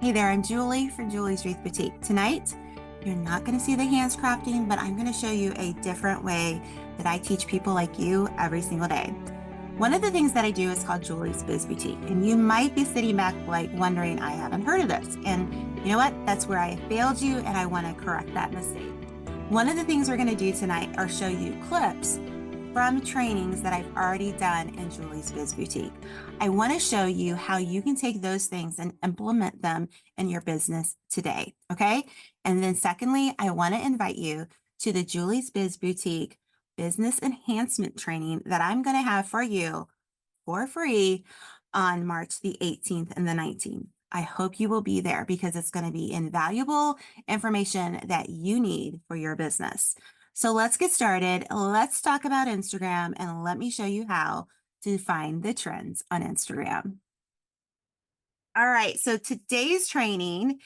Hey there, I'm Julie from Julie's Wreath Boutique. Tonight, you're not going to see the hands crafting, but I'm going to show you a different way that I teach people like you every single day. One of the things that I do is called Julie's Biz Boutique, and you might be sitting back like wondering, I haven't heard of this. And you know what? That's where I failed you, and I want to correct that mistake. One of the things we're going to do tonight are show you clips from trainings that I've already done in Julie's Biz Boutique. I want to show you how you can take those things and implement them in your business today. Okay. And then secondly, I want to invite you to the Julie's Biz Boutique business enhancement training that I'm going to have for you for free on March the 18th and the 19th. I hope you will be there because it's going to be invaluable information that you need for your business. So let's get started. Let's talk about Instagram and let me show you how to find the trends on Instagram. All right, so today's training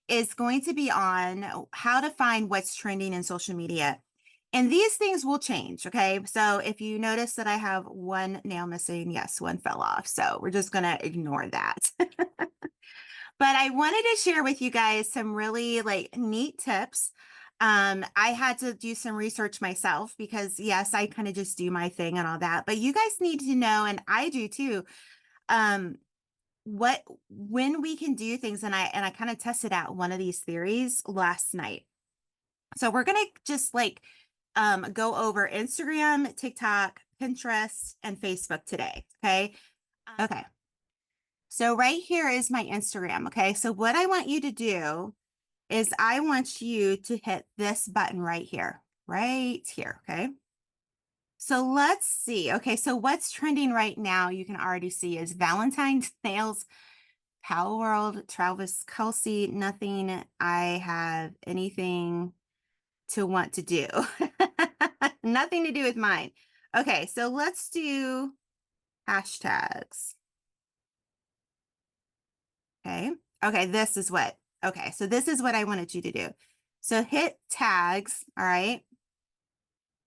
is going to be on how to find what's trending in social media. And these things will change, okay? So if you notice that I have one nail missing, yes, one fell off. So we're just going to ignore that. But I wanted to share with you guys some really like neat tips. I had to do some research myself because yes, I kind of just do my thing and all that, but you guys need to know, and I do too, um, when we can do things. And I kind of tested out one of these theories last night. So we're gonna just like go over Instagram, TikTok, Pinterest, and Facebook today. Okay. Okay. So right here is my Instagram. Okay. So what I want you to do is I want you to hit this button right here. Okay. So let's see. Okay. So what's trending right now, you can already see is Valentine's nails, Power World, Travis Kelsey, nothing I have anything to want to do. Nothing to do with mine. Okay. So let's do hashtags. Okay. Okay. Okay. So this is what I wanted you to do. So hit tags. All right.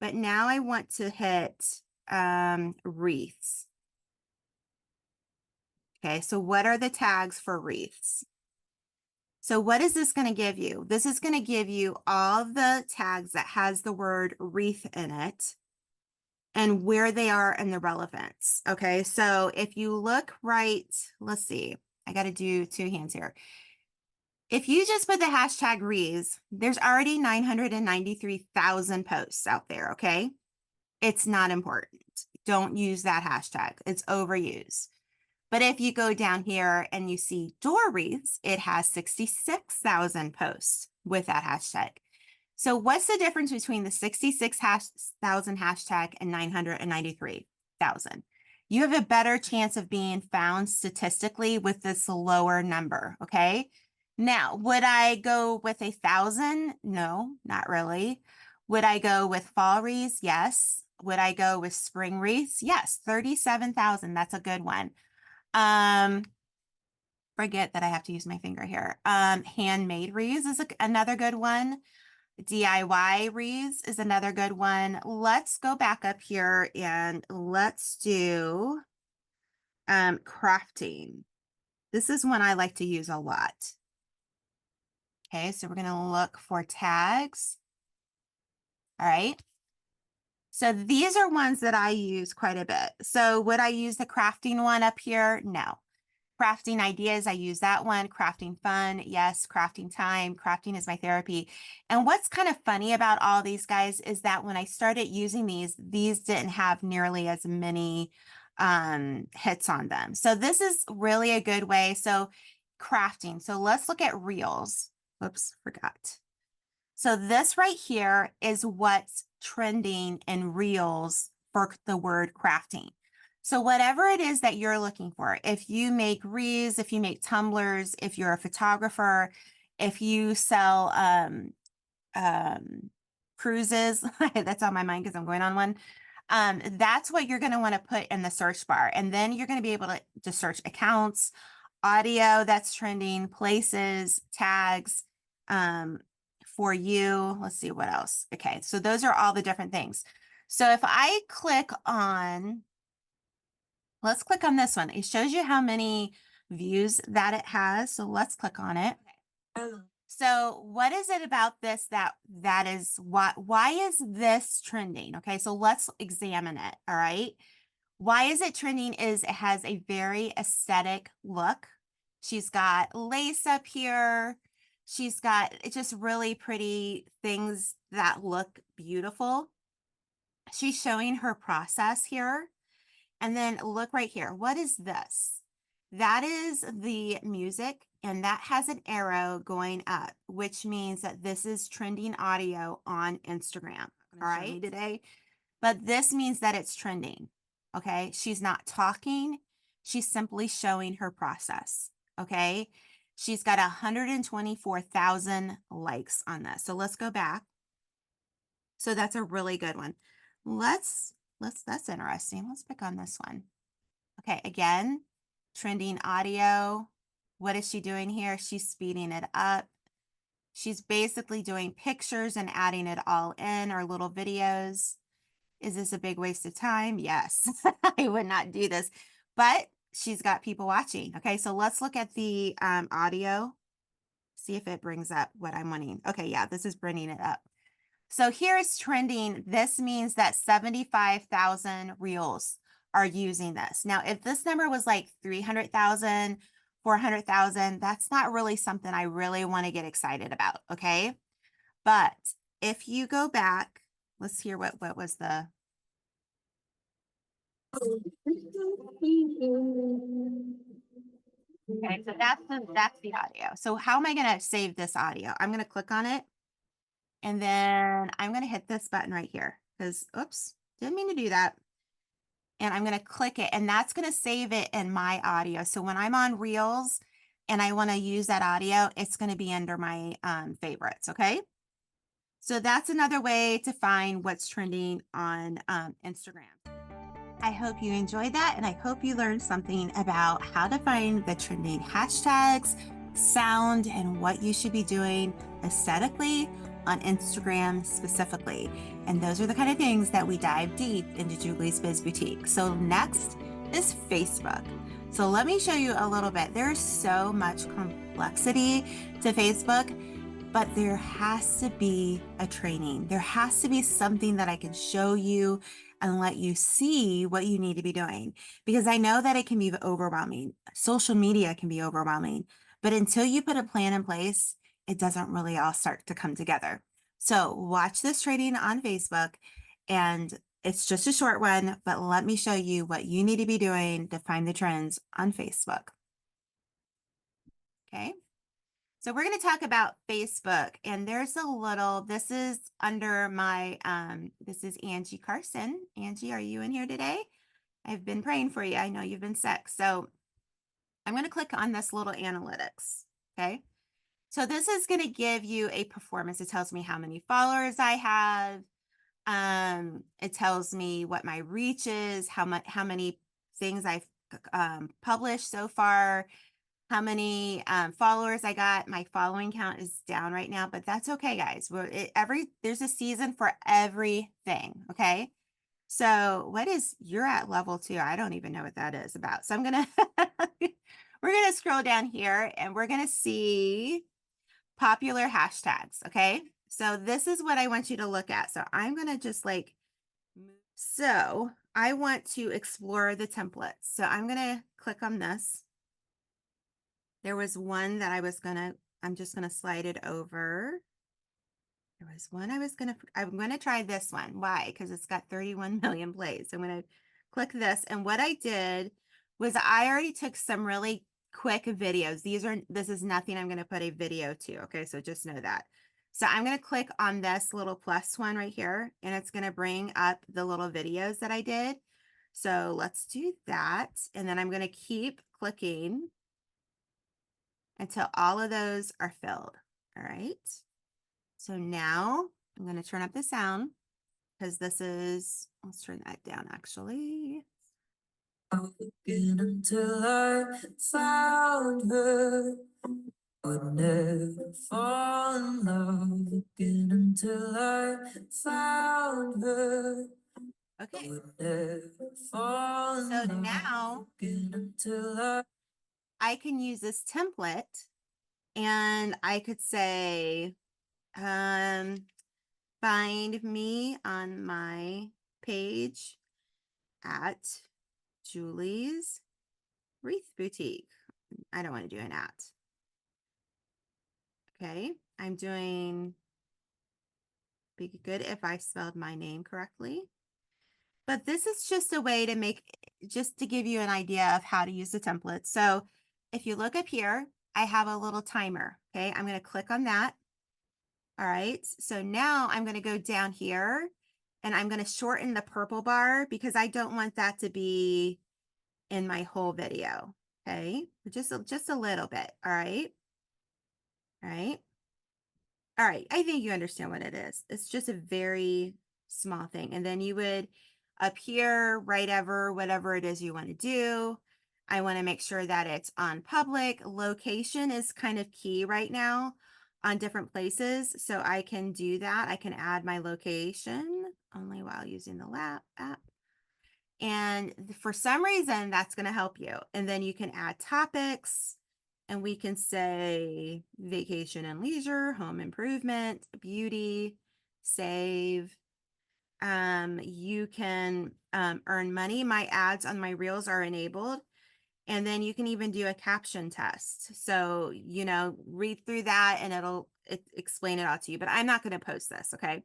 But now I want to hit wreaths. Okay. So what are the tags for wreaths? So what is this going to give you? This is going to give you all the tags that has the word wreath in it and where they are in the relevance. Okay. So if you look right, let's see, I got to do two hands here. If you just put the hashtag Rees, there's already 993,000 posts out there, okay? It's not important. Don't use that hashtag. It's overused. But if you go down here and you see door wreaths, it has 66,000 posts with that hashtag. So what's the difference between the 66,000 hashtag and 993,000? You have a better chance of being found statistically with this lower number, okay? Now, would I go with 1,000? No, not really. Would I go with fall wreaths? Yes. Would I go with spring wreaths? Yes, 37,000. That's a good one. Um, Forget that I have to use my finger here. Handmade wreaths is another good one. DIY wreaths is another good one. Let's go back up here and let's do crafting. This is one I like to use a lot. Okay, so we're going to look for tags. All right. So these are ones that I use quite a bit. So would I use the crafting one up here? No. Crafting ideas, I use that one. Crafting fun, yes. Crafting time, crafting is my therapy. And what's kind of funny about all these guys is that when I started using these didn't have nearly as many hits on them. So this is really a good way. So crafting. So let's look at reels. Whoops, forgot. So this right here is what's trending in reels for the word crafting. So whatever it is that you're looking for, if you make reels, if you make tumblers, if you're a photographer, if you sell cruises, that's on my mind because I'm going on one. That's what you're going to want to put in the search bar. And then you're going to be able to search accounts, audio that's trending, places, tags, for you. Let's see what else. Okay, so those are all the different things. So if I click on, let's click on this one. It shows you how many views that it has. So let's click on it. So what is it about this that is why is this trending? Okay, so let's examine it. All right. Why is it trending is it has a very aesthetic look. She's got lace up here. She's got just really pretty things that look beautiful. She's showing her process here. And then look right here. What is this? That is the music, and that has an arrow going up, which means that this is trending audio on Instagram. All right, today. But this means that it's trending. Okay. She's not talking. She's simply showing her process. Okay. She's got 124,000 likes on this. So let's go back. So that's a really good one. That's interesting. Let's pick on this one. Okay, again, trending audio. What is she doing here? She's speeding it up. She's basically doing pictures and adding it all in, or little videos. Is this a big waste of time? Yes, I would not do this, but she's got people watching. Okay, so let's look at the audio, see if it brings up what I'm wanting. Okay, yeah, this is bringing it up. So here is trending. This means that 75,000 reels are using this. Now, if this number was like 300,000, 400,000, that's not really something I really want to get excited about, okay? But if you go back, let's hear what was the... Okay, so that's the audio. So how am I going to save this audio? I'm going to click on it. And then I'm going to hit this button right here because, oops, didn't mean to do that. And I'm going to click it, and that's going to save it in my audio. So when I'm on Reels and I want to use that audio, it's going to be under my favorites. Okay. So that's another way to find what's trending on Instagram. I hope you enjoyed that, and I hope you learned something about how to find the trending hashtags, sound, and what you should be doing aesthetically on Instagram specifically. And those are the kind of things that we dive deep into Julie's Biz Boutique. So next is Facebook. So let me show you a little bit. There's so much complexity to Facebook, but there has to be a training. There has to be something that I can show you and let you see what you need to be doing, because I know that it can be overwhelming. Social media can be overwhelming, but until you put a plan in place, it doesn't really all start to come together. So watch this training on Facebook, and it's just a short one, but let me show you what you need to be doing to find the trends on Facebook. Okay. So we're going to talk about Facebook, and there's a little, this is under my, this is Angie Carson. Angie, are you in here today? I've been praying for you. I know you've been sick. So I'm going to click on this little analytics. Okay. So this is going to give you a performance. It tells me how many followers I have. It tells me what my reach is, how many things I've published so far, how many followers I got. My following count is down right now, but that's okay, guys. There's a season for everything. Okay. So you're at level 2. I don't even know what that is about. So we're going to scroll down here, and we're going to see popular hashtags. Okay. So this is what I want you to look at. So I'm going to just so I want to explore the templates. So I'm going to click on this. There was one that I'm just going to slide it over. There was one I'm going to try this one. Why? Because it's got 31 million plays. So I'm going to click this. And what I did was I already took some really quick videos. This is nothing I'm going to put a video to. Okay. So just know that. So I'm going to click on this little plus one right here, and it's going to bring up the little videos that I did. So let's do that. And then I'm going to keep clicking until all of those are filled. All right. So now I'm going to turn up the sound, because let's turn that down actually. Looking until I found her, would never fall in love. Looking until I found her. Okay. Would never fall in love. So now, looking until I I can use this template and I could say, find me on my page at Julie's Wreath Boutique. I don't want to do an at. Okay, I'm doing, be good if I spelled my name correctly. But this is just a way to just to give you an idea of how to use the template. So if you look up here, I have a little timer. Okay, I'm going to click on that. All right, so now I'm going to go down here and I'm going to shorten the purple bar because I don't want that to be in my whole video. Okay, just a little bit. All right. All right. All right. I think you understand what it is. It's just a very small thing. And then you would up here, write whatever it is you want to do. I want to make sure that it's on public. Location is kind of key right now on different places. So I can do that. I can add my location only while using the lab app. And for some reason, that's going to help you. And then you can add topics. And we can say vacation and leisure, home improvement, beauty, save. You can earn money. My ads on my reels are enabled. And then you can even do a caption test. So, read through that and it'll explain it all to you. But I'm not going to post this, okay?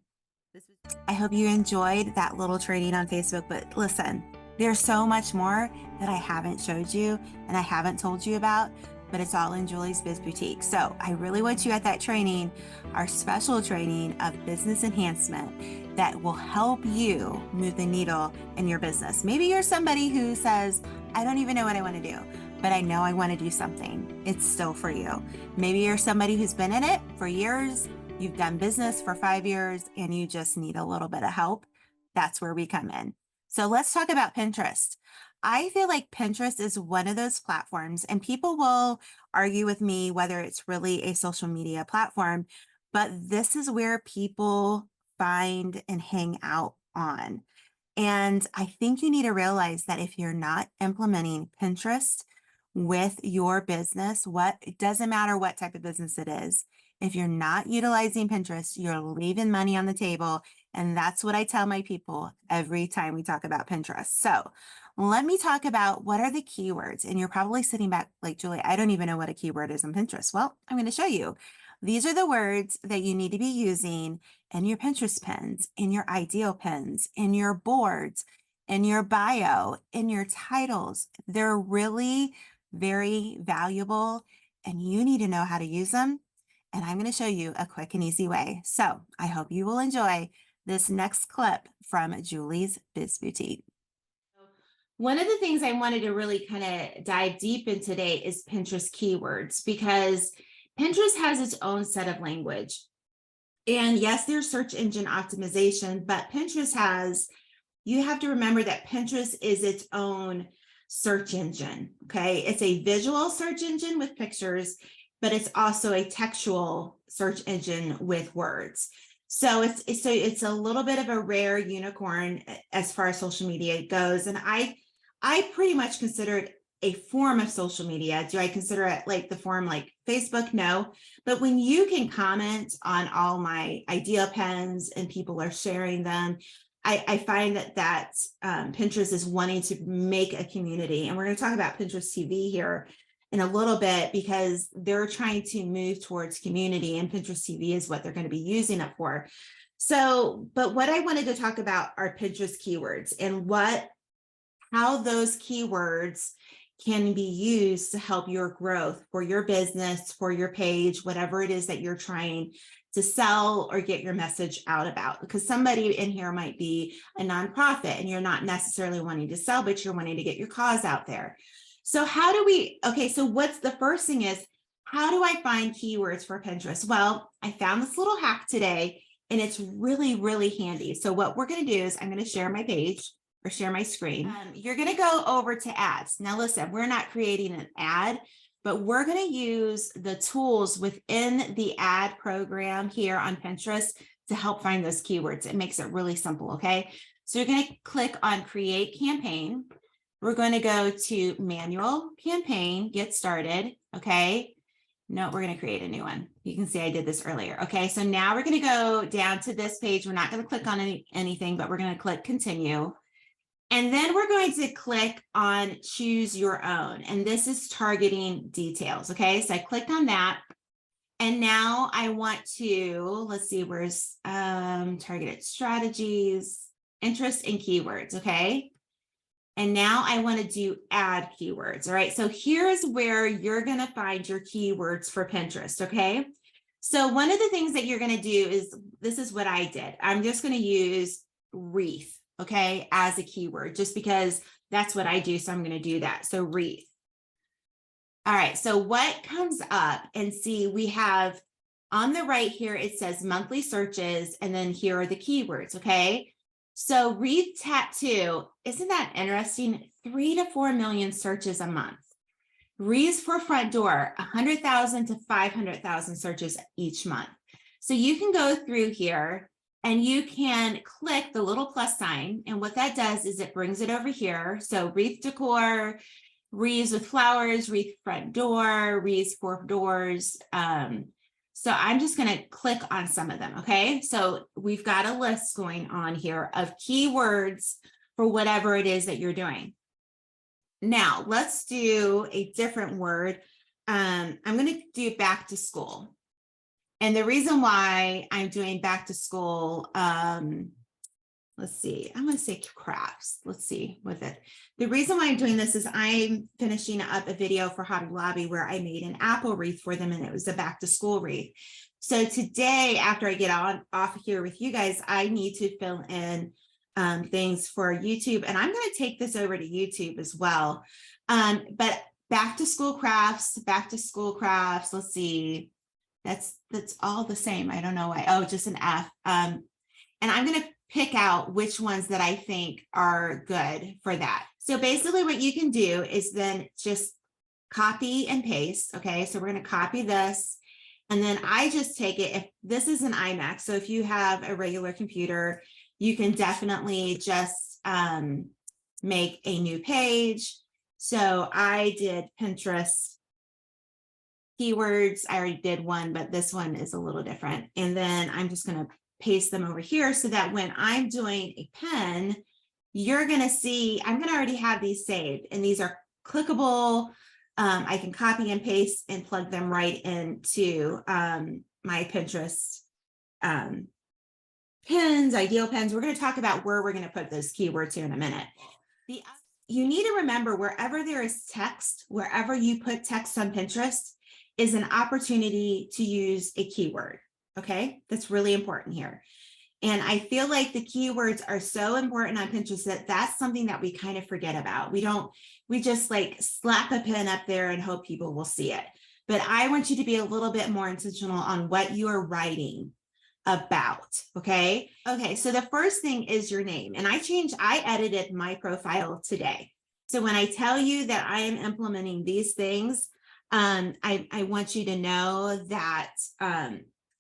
I hope you enjoyed that little training on Facebook, but listen, there's so much more that I haven't showed you and I haven't told you about, but it's all in Julie's Biz Boutique. So I really want you at that training, our special training of business enhancement that will help you move the needle in your business. Maybe you're somebody who says, I don't even know what I want to do, but I know I want to do something. It's still for you. Maybe you're somebody who's been in it for years. You've done business for 5 years and you just need a little bit of help. That's where we come in. So let's talk about Pinterest. I feel like Pinterest is one of those platforms, and people will argue with me whether it's really a social media platform, but this is where people find and hang out on. And I think you need to realize that if you're not implementing Pinterest with your business, it doesn't matter what type of business it is. If you're not utilizing Pinterest, you're leaving money on the table. And that's what I tell my people every time we talk about Pinterest. So let me talk about what are the keywords. And you're probably sitting back like, Julie, I don't even know what a keyword is on Pinterest. Well, I'm going to show you. These are the words that you need to be using in your Pinterest pins, in your ideal pins, in your boards, in your bio, in your titles. They're really very valuable and you need to know how to use them. And I'm going to show you a quick and easy way. So I hope you will enjoy this next clip from Julie's Biz Boutique. One of the things I wanted to really kind of dive deep in today is Pinterest keywords, because Pinterest has its own set of language. And yes, there's search engine optimization, but you have to remember that Pinterest is its own search engine. Okay. It's a visual search engine with pictures, but it's also a textual search engine with words. So it's a little bit of a rare unicorn as far as social media goes. And I pretty much consider it a form of social media. Do I consider it like the form like Facebook? No. But when you can comment on all my idea pens and people are sharing them, I find that Pinterest is wanting to make a community. And we're going to talk about Pinterest TV here in a little bit because they're trying to move towards community, and Pinterest TV is what they're going to be using it for. So, but what I wanted to talk about are Pinterest keywords and how those keywords can be used to help your growth for your business, for your page, whatever it is that you're trying to sell or get your message out about. Because somebody in here might be a nonprofit and you're not necessarily wanting to sell, but you're wanting to get your cause out there. So so what's the first thing is, how do I find keywords for Pinterest? Well, I found this little hack today and it's really, really handy. So what we're going to do is I'm going to share my page or share my screen. You're going to go over to ads. Now, listen, we're not creating an ad, but we're going to use the tools within the ad program here on Pinterest to help find those keywords. It makes it really simple. Okay. So you're going to click on create campaign. we're going to go to manual campaign, get started. Okay. No, we're going to create a new one. You can see I did this earlier. Okay. So now we're going to go down to this page. We're not going to click on anything, but we're going to click continue. And then we're going to click on choose your own. And this is targeting details. Okay. So I clicked on that. And now I want to, let's see, where's targeted strategies, interest and keywords. Okay. And now I want to do add keywords. All right. So here's where you're going to find your keywords for Pinterest. Okay. So one of the things that you're going to do is, this is what I did. I'm just going to use Wreath, okay, as a keyword, just because that's what I do. So I'm going to do that. So Wreath. All right. So what comes up, and see, we have on the right here, it says monthly searches, and then here are the keywords. Okay. So Wreath tattoo, isn't that interesting? 3 to 4 million searches a month. Wreaths for front door, 100,000 to 500,000 searches each month. So you can go through here and you can click the little plus sign. And what that does is it brings it over here. So Wreath decor, wreaths with flowers, wreath front door, wreaths for doors. So I'm just going to click on some of them. Okay. So we've got a list going on here of keywords for whatever it is that you're doing. Now let's do a different word. I'm going to do back to school. And the reason why I'm doing back to school, let's see, I'm going to say crafts. Let's see with it. The reason why I'm doing this is I'm finishing up a video for Hobby Lobby where I made an apple wreath for them, and it was a back to school wreath. So today, after I get off here with you guys, I need to fill in things for YouTube, and I'm going to take this over to YouTube as well. But back to school crafts, let's see. That's all the same. I don't know why. Oh, just an F. And I'm going to pick out which ones that I think are good for that. So basically what you can do is then just copy and paste. Okay. So we're going to copy this. And then I just take it, if this is an iMac. So if you have a regular computer, you can definitely just make a new page. So I did Pinterest keywords. I already did one, but this one is a little different. And then I'm just going to paste them over here so that when I'm doing a pen, you're going to see, I'm going to already have these saved, and these are clickable. I can copy and paste and plug them right into my Pinterest pins, ideal pins. We're going to talk about where we're going to put those keywords here in a minute. You need to remember, wherever there is text, wherever you put text on Pinterest is an opportunity to use a keyword. Okay, that's really important here. And I feel like the keywords are so important on Pinterest that that's something that we kind of forget about. We just like slap a pin up there and hope people will see it. But I want you to be a little bit more intentional on what you are writing about. Okay. Okay. So the first thing is your name. And I edited my profile today. So when I tell you that I am implementing these things, I want you to know that,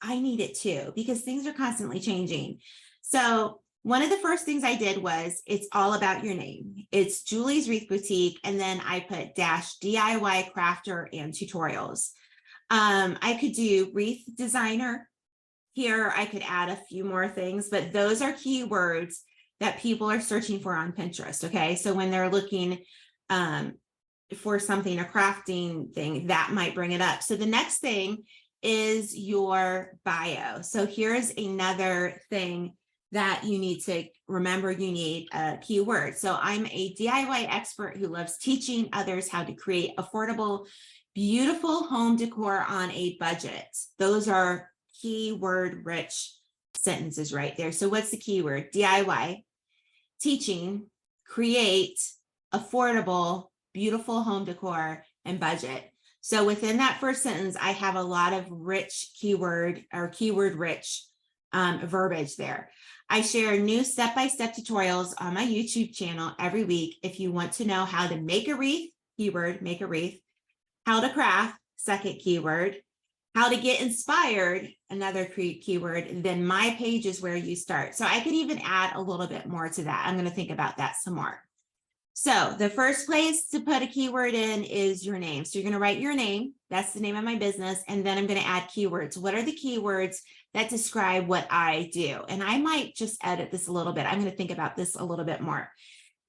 I need it too, because things are constantly changing. So one of the first things I did was, it's all about your name. It's Julie's Wreath Boutique. And then I put -DIY crafter and tutorials. I could do wreath designer here. I could add a few more things, but those are keywords that people are searching for on Pinterest. Okay. So when they're looking, for something, a crafting thing, that might bring it up. So the next thing is your bio. So here's another thing that you need to remember. You need a keyword. So I'm a DIY expert who loves teaching others how to create affordable, beautiful home decor on a budget. Those are keyword rich sentences right there. So what's the keyword? DIY, teaching, create, affordable, beautiful home decor, and budget. So within that first sentence, I have a lot of rich keyword rich verbiage there. I share new step-by-step tutorials on my YouTube channel every week. If you want to know how to make a wreath, keyword, make a wreath, how to craft, second keyword, how to get inspired, another keyword, then my page is where you start. So I could even add a little bit more to that. I'm going to think about that some more. So the first place to put a keyword in is your name. So you're going to write your name. That's the name of my business. And then I'm going to add keywords. What are the keywords that describe what I do? And I might just edit this a little bit. I'm going to think about this a little bit more.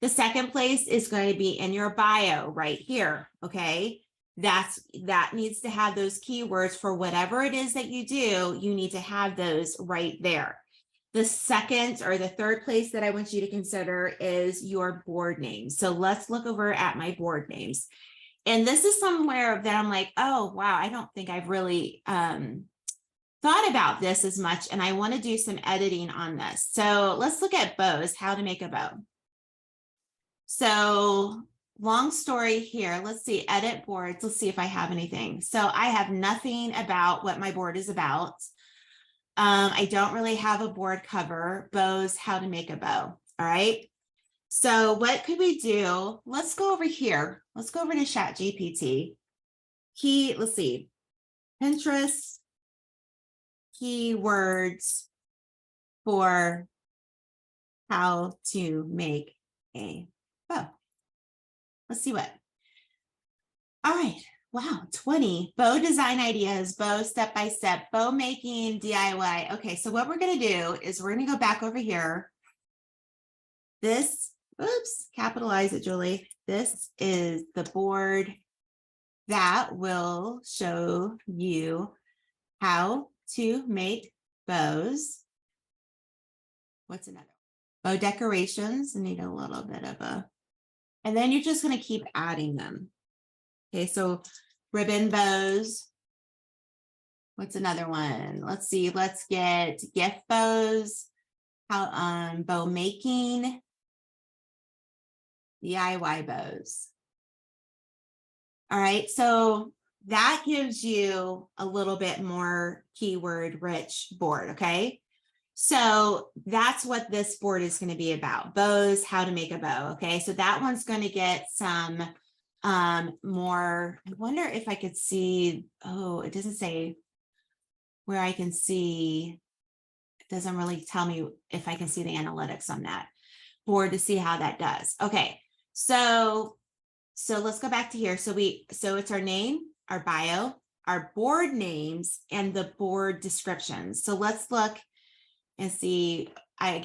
The second place is going to be in your bio right here. Okay. That needs to have those keywords for whatever it is that you do. You need to have those right there. The second or the third place that I want you to consider is your board names. So let's look over at my board names. And this is somewhere that I'm like, oh, wow, I don't think I've really thought about this as much. And I want to do some editing on this. So let's look at bows, how to make a bow. So long story here. Let's see, edit boards. Let's see if I have anything. So I have nothing about what my board is about. I don't really have a board cover. Bows, how to make a bow. All right. So what could we do? Let's go over here. Let's go over to ChatGPT. Let's see, Pinterest keywords for how to make a bow. Let's see what. All right. Wow, 20 bow design ideas, bow step-by-step, bow making, DIY. Okay, so what we're going to do is we're going to go back over here. This, oops, capitalize it, Julie. This is the board that will show you how to make bows. What's another? Bow decorations. I need a little bit of a, and then you're just going to keep adding them. Okay, so ribbon bows. What's another one? Let's see. Let's get gift bows. How bow making, DIY bows. All right, so that gives you a little bit more keyword rich board. Okay, so that's what this board is going to be about. Bows, how to make a bow. Okay, so that one's going to get some more. I wonder if I could see, oh, it doesn't say where I can see. It doesn't really tell me if I can see the analytics on that board to see how that does. Okay, so let's go back to here. So it's our name, our bio, our board names, and the board descriptions. So let's look and see. I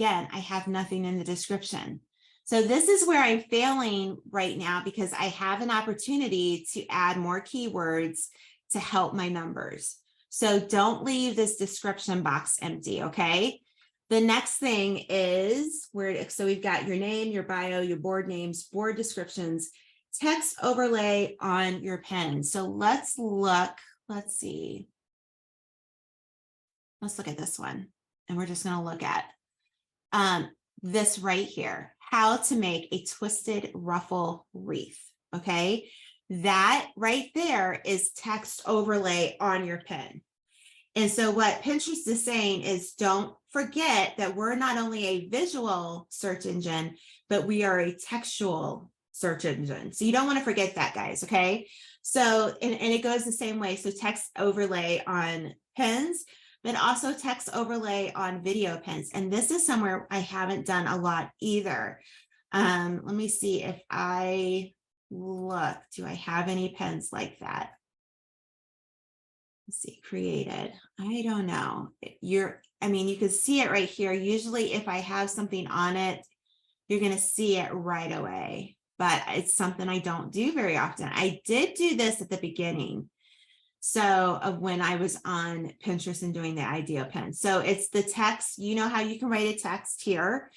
have nothing in the description. So this is where I'm failing right now because I have an opportunity to add more keywords to help my numbers. So don't leave this description box empty, okay? The next thing is so we've got your name, your bio, your board names, board descriptions, text overlay on your pen. So let's look, let's look at this one. And we're just gonna look at this right here, how to make a twisted ruffle wreath, okay? That right there is text overlay on your pen. And so what Pinterest is saying is don't forget that we're not only a visual search engine, but we are a textual search engine. So you don't want to forget that, guys, okay? So, and it goes the same way. So text overlay on pens, but also text overlay on video pens. And this is somewhere I haven't done a lot either. Let me see if I look, do I have any pens like that? Let's see, created. I don't know. You can see it right here. Usually if I have something on it, you're going to see it right away, but it's something I don't do very often. I did do this at the beginning. So of when I was on Pinterest and doing the idea pen. So it's the text, you know how you can write a text here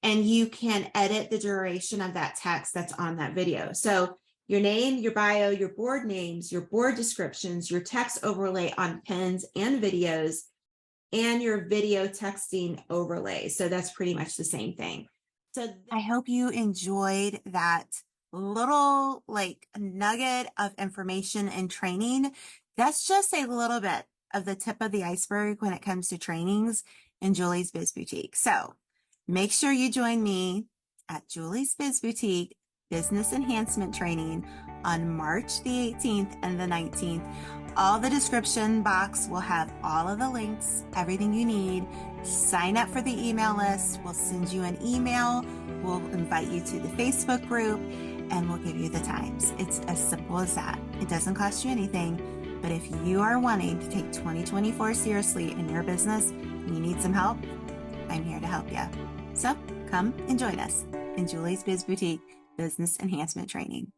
and you can edit the duration of that text that's on that video. So your name, your bio, your board names, your board descriptions, your text overlay on pens and videos, and your video texting overlay. So that's pretty much the same thing. So I hope you enjoyed that little nugget of information and training. That's just a little bit of the tip of the iceberg when it comes to trainings in Julie's Biz Boutique. So make sure you join me at Julie's Biz Boutique Business Enhancement Training on March the 18th and the 19th. All the description box will have all of the links, everything you need. Sign up for the email list. We'll send you an email We'll invite you to the Facebook group and we'll give you the times. It's as simple as that. It doesn't cost you anything, but if you are wanting to take 2024 seriously in your business and you need some help, I'm here to help you. So come and join us in Julie's Biz Boutique Business Enhancement Training.